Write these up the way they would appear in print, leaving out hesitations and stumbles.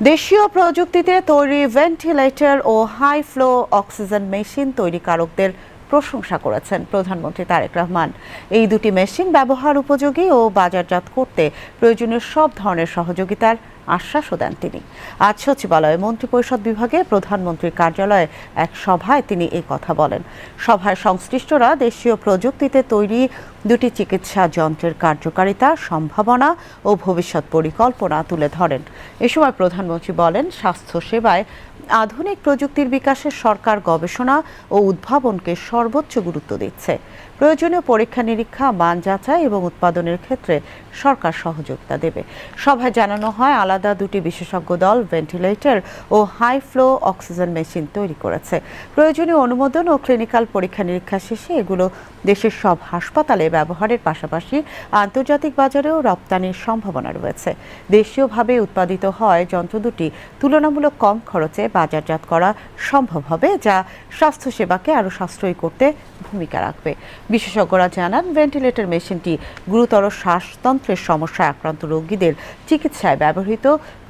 দেশীয় প্রযুক্তিতে তৈরি ভেন্টিলেটর ও হাই ফ্লো অক্সিজেন মেশিন তৈরিকারকদের প্রশংসা করেছেন প্রধানমন্ত্রী তারেক রহমান। এই দুটি মেশিন ব্যবহার উপযোগী ও বাজারজাত করতে প্রয়োজনীয় সব ধরনের সহযোগিতার আশ্বাসও দেন তিনি। আজ সচিবালয়ে মন্ত্রিপরিষদ বিভাগে প্রধানমন্ত্রীর কার্যালয়ে এক সভায় তিনি এই কথা বলেন। সভায় সংশ্লিষ্টরা দেশীয় প্রযুক্তিতে তৈরি দুটি চিকিৎসা যন্ত্রের কার্যকারিতা, সম্ভাবনা ও ভবিষ্যৎ পরিকল্পনা তুলে ধরেন। এ সময় প্রধানমন্ত্রী বলেন, স্বাস্থ্যসেবায় আধুনিক প্রযুক্তির বিকাশে সরকার গবেষণা ও উদ্ভাবনকে সর্বোচ্চ গুরুত্ব দিচ্ছে। প্রয়োজনীয় পরীক্ষা নিরীক্ষা, মান যাচাই এবং উৎপাদনের ক্ষেত্রে সরকার সহযোগিতা দেবে। সভায় জানানো হয়, আলাদা দুটি বিশেষজ্ঞ দল ভেন্টিলেটর ও হাই ফ্লো অক্সিজেন মেশিন তৈরি করেছে। প্রয়োজনীয় অনুমোদন ও ক্লিনিক্যাল পরীক্ষা নিরীক্ষা শেষে এগুলো দেশের সব হাসপাতালে ব্যবহারের পাশাপাশি আন্তর্জাতিক বাজারেও রপ্তানির সম্ভাবনা রয়েছে। দেশীয়ভাবে উৎপাদিত হয় যন্ত্র দুটি তুলনামূলক কম খরচে বাজারজাত করা সম্ভব হবে, যা স্বাস্থ্যসেবাকে আরও সাশ্রয়ী করতে ভূমিকা রাখবে। বিশেষজ্ঞরা জানান, ভেন্টিলেটর মেশিনটি গুরুতর শ্বাসতন্ত্রের সমস্যায় আক্রান্ত রোগীদের চিকিৎসায় ব্যবহৃত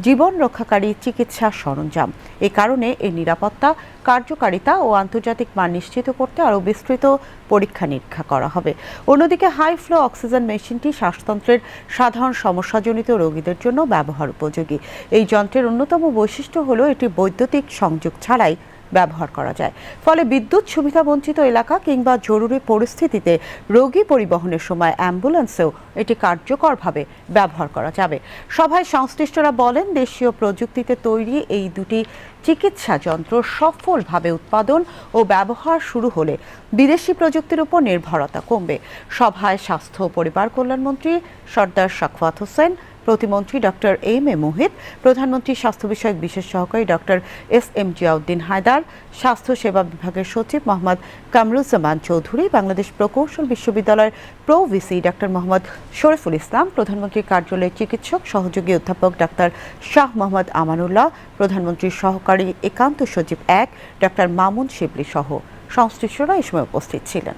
জীবন রক্ষাকারী চিকিৎসা সরঞ্জাম। এ কারণে এর নিরাপত্তা, কার্যকারিতা ও আন্তর্জাতিক মান নিশ্চিত করতে আরও বিস্তৃত পরীক্ষা নিরীক্ষা করা হবে। অন্যদিকে হাই ফ্লো অক্সিজেন মেশিনটি শ্বাসতন্ত্রের সাধারণ সমস্যাজনিত রোগীদের জন্য ব্যবহার উপযোগী। এই যন্ত্রের অন্যতম বৈশিষ্ট্য হলো এটি বৈদ্যুতিক সংযোগ ছাড়াই ব্যবহার করা যায়। ফলে বিদ্যুৎ সুবিধা বঞ্চিত এলাকা কিংবা জরুরি পরিস্থিতিতে রোগী পরিবহনের সময় অ্যাম্বুলেন্সেও এটি কার্যকরভাবে ব্যবহার করা যাবে। সভায় সংশ্লিষ্টরা বলেন, দেশীয় প্রযুক্তিতে তৈরি এই দুটি চিকিৎসা যন্ত্র সফলভাবে উৎপাদন ও ব্যবহার শুরু হলে বিদেশি প্রযুক্তির উপর নির্ভরতা কমবে। সভায় স্বাস্থ্য ও পরিবার কল্যাণমন্ত্রী সর্দার সাখাওয়াত হোসেন, প্রতিমন্ত্রী ডক্টর এম এ মুহিত, প্রধানমন্ত্রী স্বাস্থ্য বিষয়ক বিশেষ সহকারী doctor S M Ziauddin Haider, স্বাস্থ্য সেবা বিভাগের সচিব মোহাম্মদ কামরুজ্জামান চৌধুরী, বাংলাদেশ প্রকৌশল বিশ্ববিদ্যালয়ের pro VC doctor Mohammad Shariful Islam, প্রধানমন্ত্রীর কার্যালয়ের চিকিৎসক সহযোগী অধ্যাপক ডাক্তার শাহ মোহাম্মদ আমানুল্লাহ, প্রধানমন্ত্রীর সহকারী একান্ত সচিব ১ ডক্টর মামুন শিবলি সহ সংশ্লিষ্টরা এই সময় উপস্থিত ছিলেন।